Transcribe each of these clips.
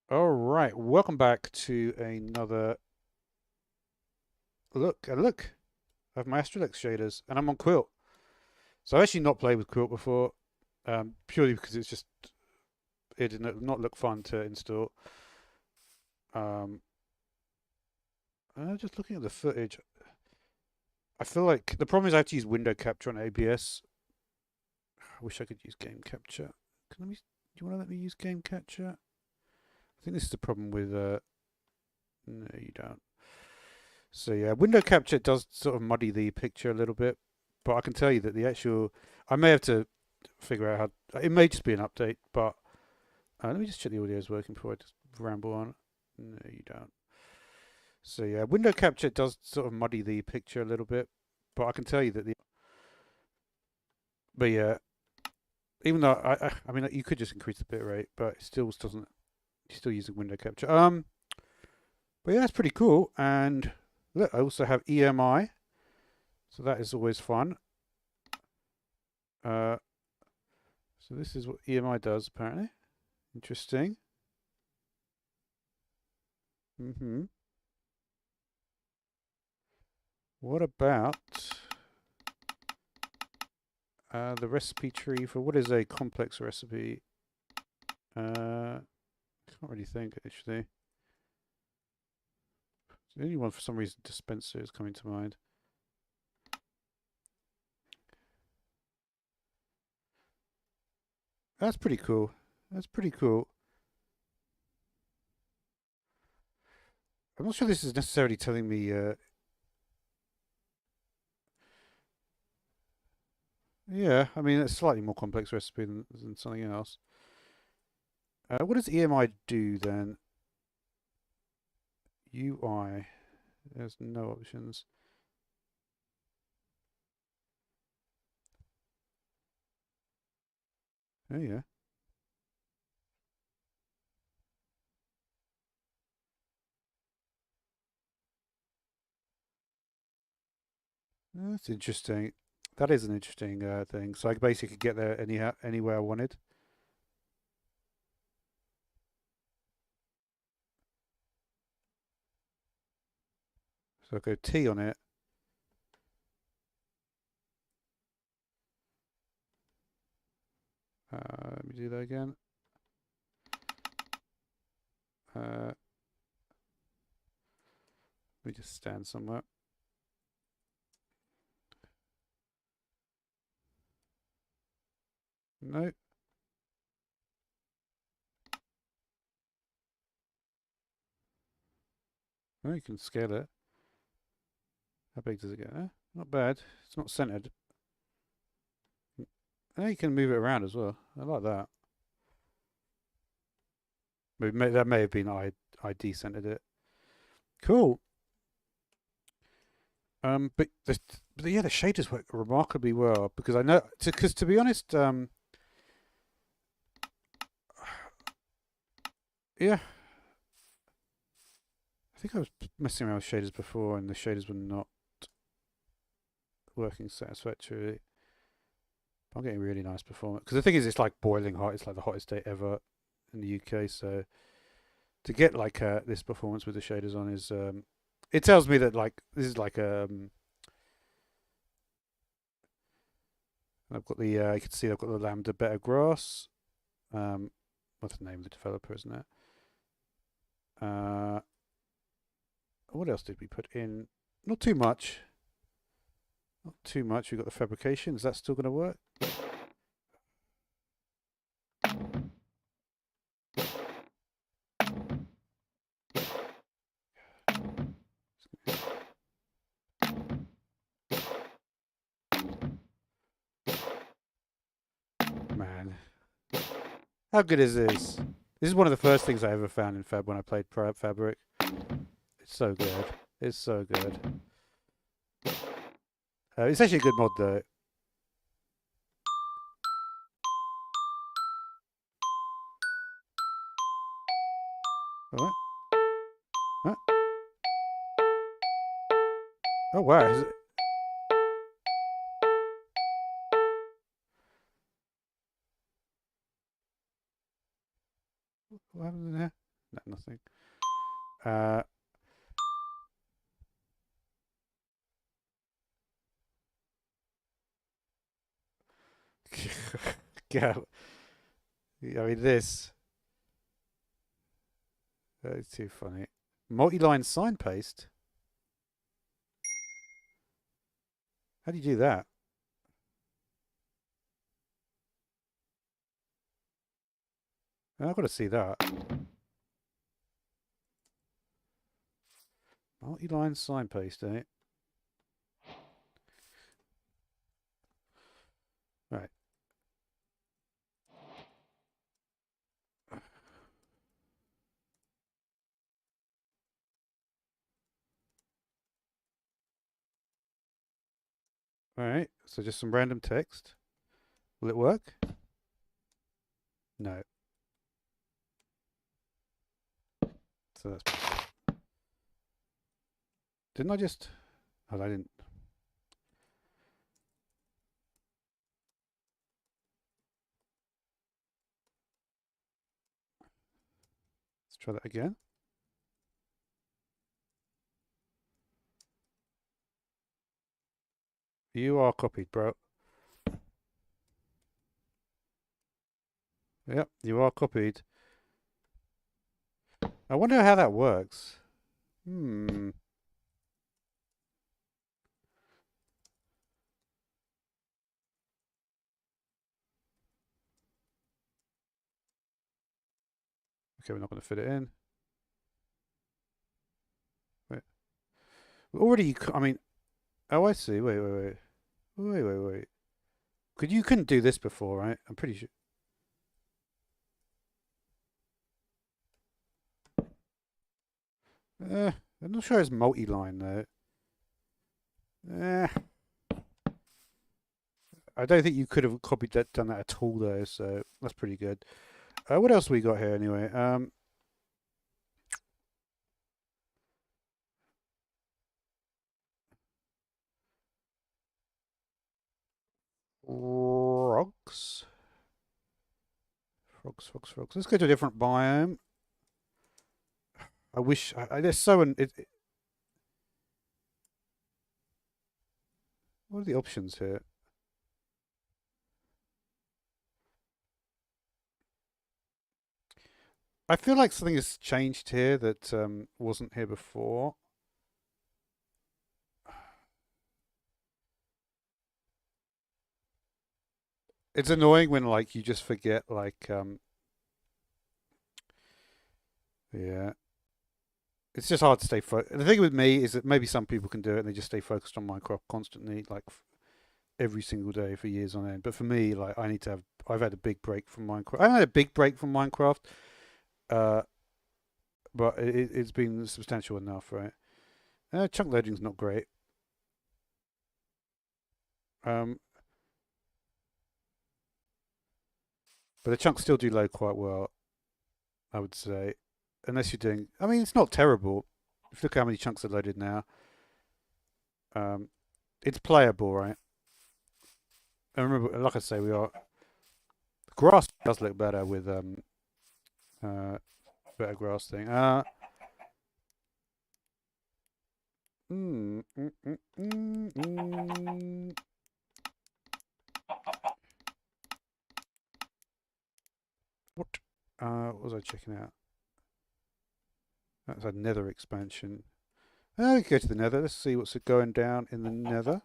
All right, welcome back to another look. Look, I have my Astrolux shaders, and I'm on Quilt. So I've actually not played with Quilt before, purely because it did not look fun to install. Um, just looking at the footage, I feel like the problem is I have to use window capture on ABS. I wish I could use game capture. Do you want to let me use game capture? I think this is the problem with. No, you don't. So yeah, window capture does sort of muddy the picture a little bit, but I can tell you that the actual, I may have to figure out how. It may just be an update, but let me just check the audio is working before I just ramble on. No, you don't. So yeah, window capture does sort of muddy the picture a little bit, but I can tell you that the. But yeah, even though I mean, you could just increase the bit rate, but it still doesn't. You're still using window capture. But yeah, that's pretty cool. And look, I also have EMI, so that is always fun. Uh, So this is what EMI does, apparently. Interesting. Hmm. What about the recipe tree for what is a complex recipe? I can't really think, actually. The only one, for some reason, dispenser is coming to mind. That's pretty cool. That's pretty cool. I'm not sure this is necessarily telling me. Yeah, I mean, it's a slightly more complex recipe than something else. What does EMI do then? UI. There's no options. Oh, yeah. That's interesting. That is an interesting thing. So I basically could get there anywhere I wanted. So I go T on it. Let me do that again. Let me just stand somewhere. No. Oh, you can scale it. How big does it get? Not bad. It's not centered. Oh, you can move it around as well. I like that. That may have been I decentered it. Cool. But yeah, the shaders work remarkably well because I know because to be honest, yeah, I think I was messing around with shaders before and the shaders were not working satisfactorily. I'm getting really nice performance because the thing is, it's like boiling hot. It's like the hottest day ever in the UK. So to get like this performance with the shaders on is, it tells me that like this is like I've got the you can see I've got the Lambda Better Grass. What's the name of the developer, isn't it? Uh, what else did we put in? Not too much. Not too much. We got the fabrication. Is that still going to work? Man, how good is this? This is one of the first things I ever found in Fab when I played Fabric. It's so good. It's so good. It's actually a good mod though. All right. Huh? Oh wow. What happened in there? No. nothing. Uh, go. I mean, this. It's too funny. Multi-line signpost. How do you do that? I've got to see that. Multi-line signpost, eh? Right. Alright, so just some random text. Will it work? No. So that's... Didn't I just... Oh, I didn't... Let's try that again. You are copied, bro. Yep, you are copied. I wonder how that works. Hmm. Okay, we're not going to fit it in. Wait. Already, I mean... Oh, I see. Wait. You couldn't do this before, right? I'm pretty sure. I'm not sure it's multi-line though. I don't think you could have copied that, done that at all though. So that's pretty good. What else we got here anyway? Frogs. Frogs. Let's go to a different biome. I wish there's so what are the options here? I feel like something has changed here that wasn't here before. It's annoying when like you just forget like yeah. It's just hard to stay focused. The thing with me is that maybe some people can do it and they just stay focused on Minecraft constantly, like every single day for years on end. But for me, like I need to have. I've had a big break from Minecraft. I haven't had a big break from Minecraft, uh, but it's been substantial enough, right? Chunk loading's not great. Um, but the chunks still do load quite well, I would say. Unless you're doing, I mean, it's not terrible. If you look how many chunks are loaded now, um, it's playable, right? And remember, like I say, we are grass does look better with uh, better grass thing. Mm, mm, mm, mm, mm. What was I checking out? That's a Nether expansion. We can go to the Nether. Let's see what's going down in the Nether.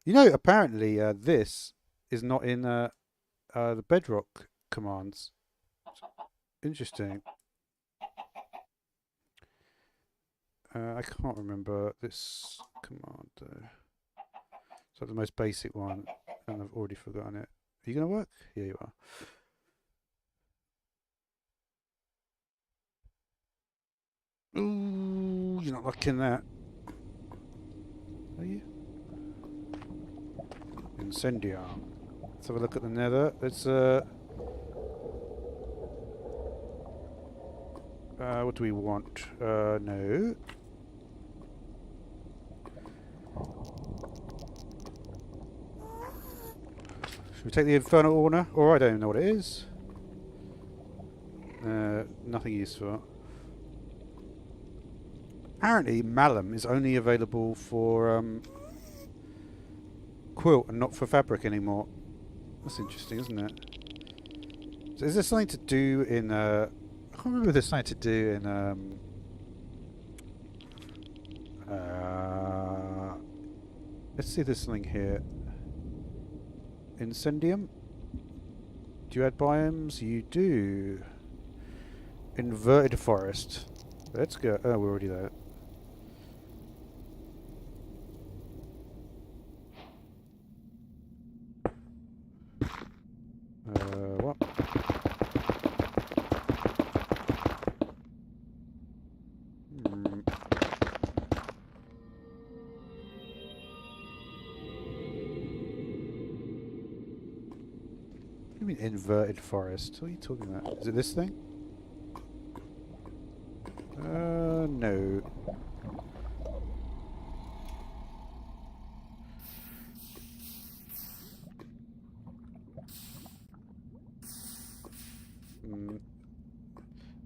You know, apparently this is not in the Bedrock commands. Interesting. I can't remember this command. It's like the most basic one, and I've already forgotten it. Are you going to work? Yeah, you are. Ooh, you're not liking that. Are you? Incendia. Let's have a look at the Nether. Let's what do we want? No. Should we take the Infernal Order? Or I don't even know what it is. Nothing useful. Apparently, malum is only available for quilt and not for fabric anymore. That's interesting, isn't it? So is there something to do in... I can't remember if there's something to do in... let's see if there's something here. Incendium? Do you add biomes? You do. Inverted forest. Let's go. Oh, we're already there. What? What do you mean inverted forest? What are you talking about? Is it this thing? No.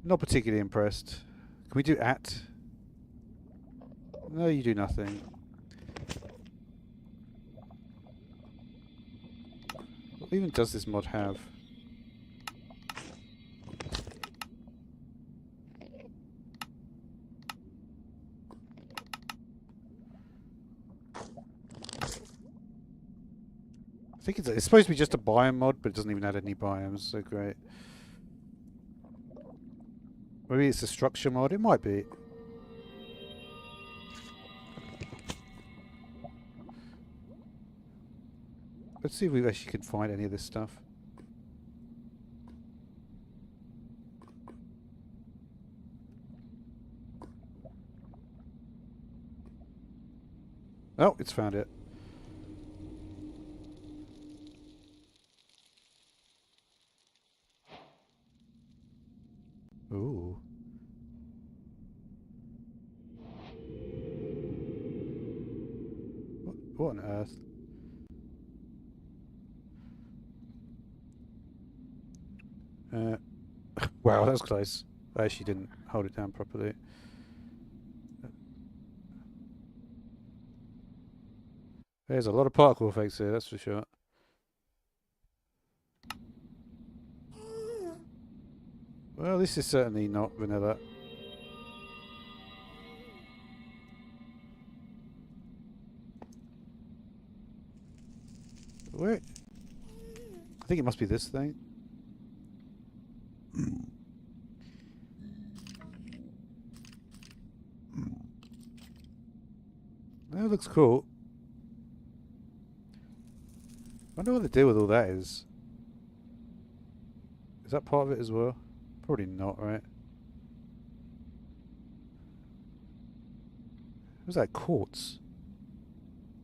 Not particularly impressed. Can we do at? No, you do nothing. What even does this mod have? I think it's supposed to be just a biome mod, but it doesn't even add any biomes, so great. Maybe it's a structure mod, it might be. Let's see if we actually can find any of this stuff. Oh, it's found it. Ooh. What on earth? Wow, that was close. I actually didn't hold it down properly. There's a lot of particle effects here, that's for sure. Well, this is certainly not vanilla. Where? I think it must be this thing. That looks cool. I wonder what the deal with all that is. Is that part of it as well? Probably not, right? Was that quartz?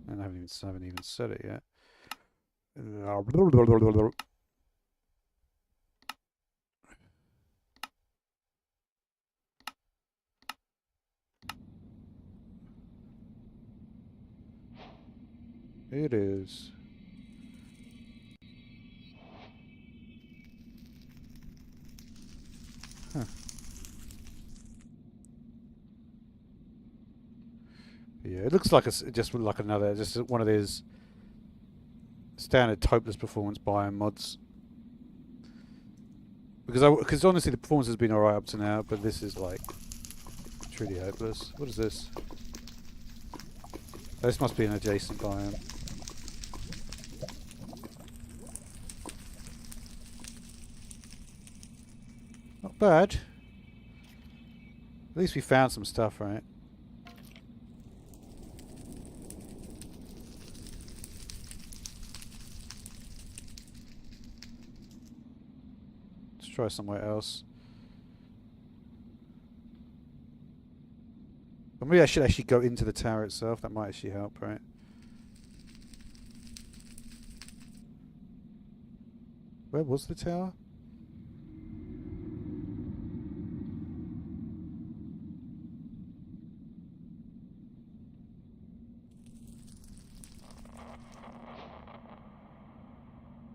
And I haven't even said it yet. It is. Huh. Yeah, it looks like just like another, just one of these standard hopeless performance biome mods. Because honestly, the performance has been alright up to now, but this is like truly hopeless. What is this? This must be an adjacent biome. Not bad. At least we found some stuff, right? Let's try somewhere else. Or maybe I should actually go into the tower itself. That might actually help, right? Where was the tower?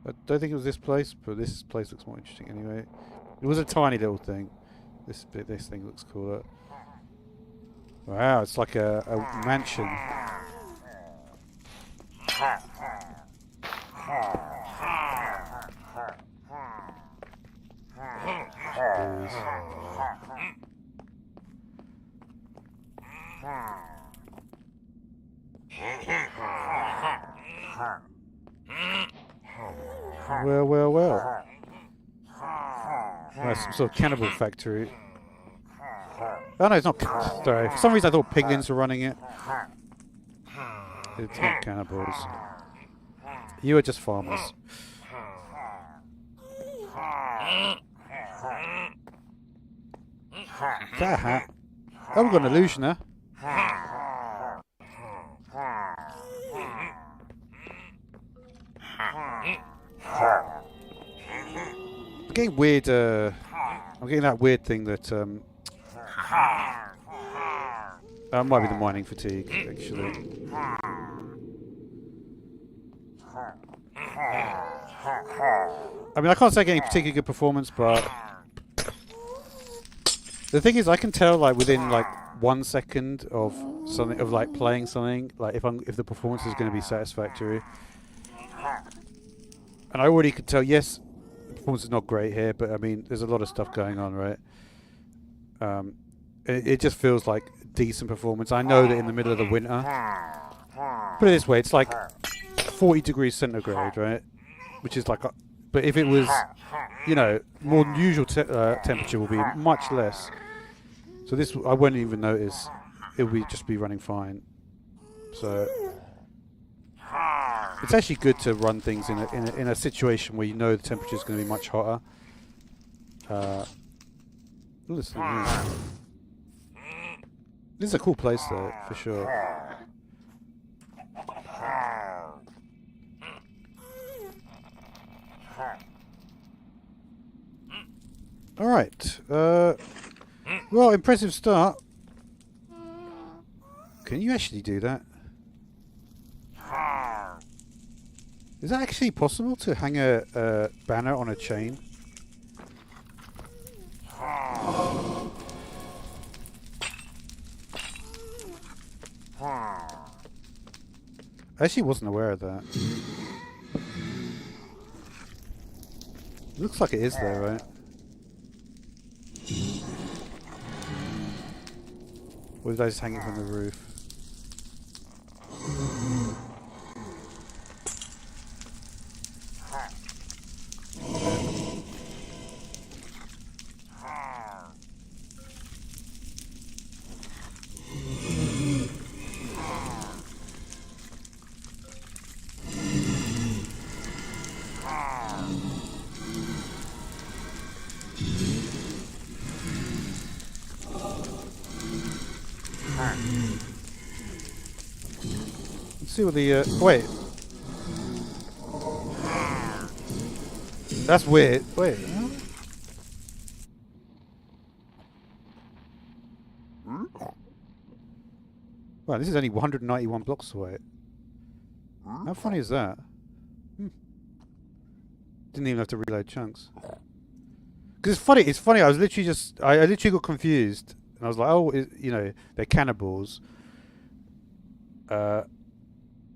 I don't think it was this place, but this place looks more interesting anyway. It was a tiny little thing. This thing looks cooler. Wow, it's like a mansion. Well, well, well. That's some sort of cannibal factory. Oh no, it's not. Sorry, for some reason I thought piglins were running it. It's not cannibals. You are just farmers. Is that a hat? Oh, we've got an illusioner. I'm getting weird. I'm getting that weird thing that that might be the mining fatigue, actually. I mean, I can't say I get any particularly good performance, but the thing is, I can tell like within like 1 second of something, of like playing something, like if the performance is going to be satisfactory. And I already could tell, yes, the performance is not great here, but I mean, there's a lot of stuff going on, right? It just feels like decent performance. I know that in the middle of the winter, put it this way, it's like 40 degrees centigrade, right? Which is like, but if it was, you know, more than usual temperature will be much less. So this, I wouldn't even notice. It would just be running fine. So it's actually good to run things in a situation where you know the temperature is going to be much hotter. Listen, this is a cool place though, for sure. All right. Well, impressive start. Can you actually do that? Is that actually possible to hang a banner on a chain? I actually wasn't aware of that. Looks like it is there, right? Or did I just hang it from the roof? Let's see what the wait. That's weird. Wait. Wow, this is only 191 blocks away. How funny is that? Didn't even have to reload chunks. Because it's funny. It's funny. I was literally just. I literally got confused, and I was like, "Oh, you know, they're cannibals."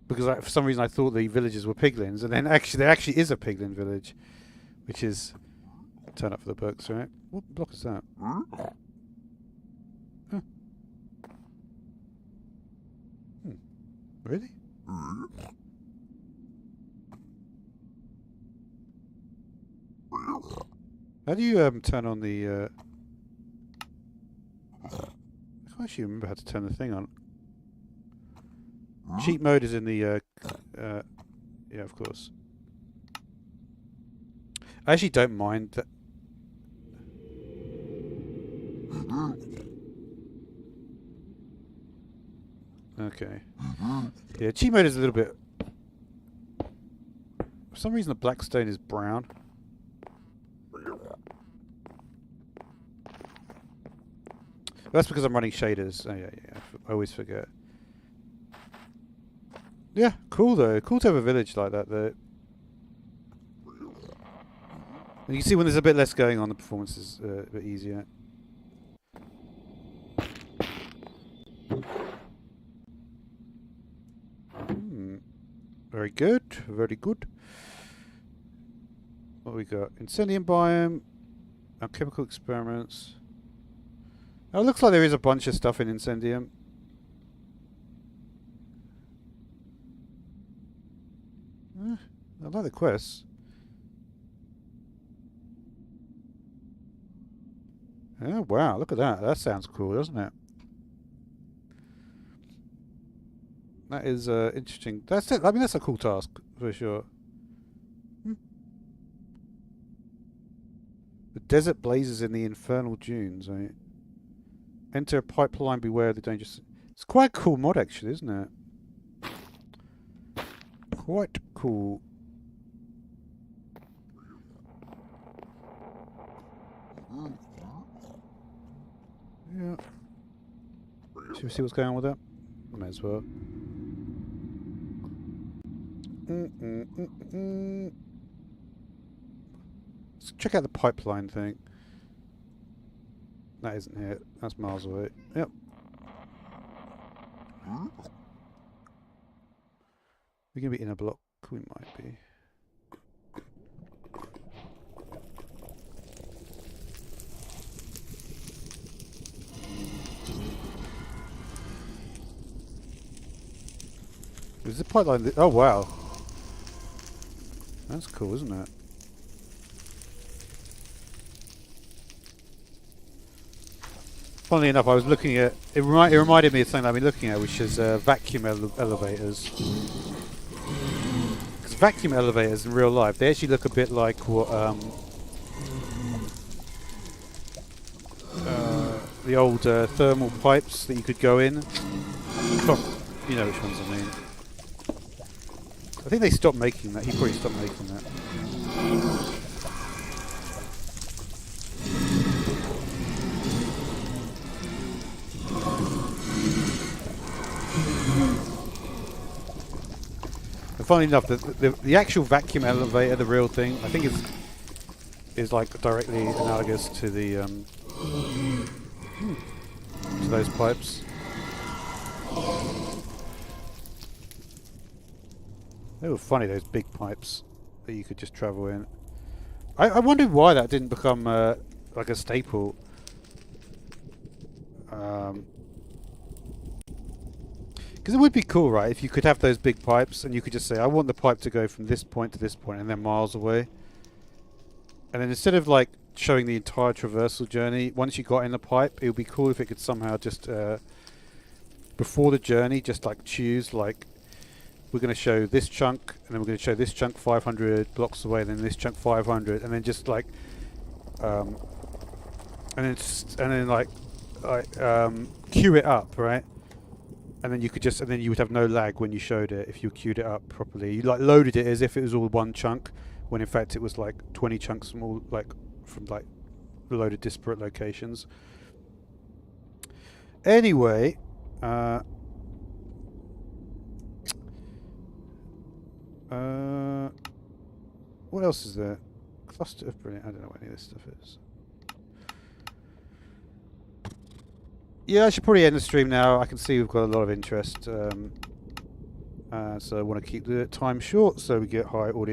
Because for some reason I thought the villagers were piglins, and then actually there actually is a piglin village, which is turn up for the books, right? What block is that? Huh. Really? How do you turn on the? I can't actually remember how to turn the thing on. Cheat mode is in the yeah, of course. I actually don't mind that. Okay. Yeah, cheat mode is a little bit. For some reason, the black stone is brown. That's because I'm running shaders. Oh yeah, yeah. I always forget. Yeah, cool though. Cool to have a village like that though. And you can see when there's a bit less going on, the performance is a bit easier. Very good, very good. What we got? Incendium biome, alchemical experiments. Oh, it looks like there is a bunch of stuff in Incendium. I like the quests. Oh wow, look at that. That sounds cool, doesn't it? That is interesting. That's it. I mean, that's a cool task for sure. The desert blazes in the infernal dunes. Right? Enter a pipeline. Beware of the dangerous. It's quite a cool mod, actually, isn't it? Quite cool. Yeah. Should we see what's going on with that? May as well. Let's check out the pipeline thing. That isn't it. That's miles away. Yep. We're going to be in a block. We might be. Is the pipeline? Oh wow. That's cool, isn't it? Funnily enough, I was looking at it. Reminded me of something I've been looking at, which is vacuum elevators. Because vacuum elevators in real life, they actually look a bit like what the old thermal pipes that you could go in. Oh, you know which ones I mean. I think they stopped making that. He probably stopped making that. And funnily enough, the actual vacuum elevator, the real thing, I think is like directly analogous to the to those pipes. They were funny, those big pipes that you could just travel in. I wondered why that didn't become like a staple. Because it would be cool, right, if you could have those big pipes and you could just say, I want the pipe to go from this point to this point and then miles away. And then instead of like showing the entire traversal journey, once you got in the pipe, it would be cool if it could somehow just, before the journey, just like choose like, we're going to show this chunk, and then we're going to show this chunk 500 blocks away, and then this chunk 500, and then just like, and then like queue it up, right? And then you could just, and then you would have no lag when you showed it if you queued it up properly. You like loaded it as if it was all one chunk, when in fact it was like 20 chunks from all from loaded disparate locations. Anyway. What else is there? Cluster of brilliant. I don't know what any of this stuff is. Yeah, I should probably end the stream now. I can see we've got a lot of interest. So I want to keep the time short so we get high audience.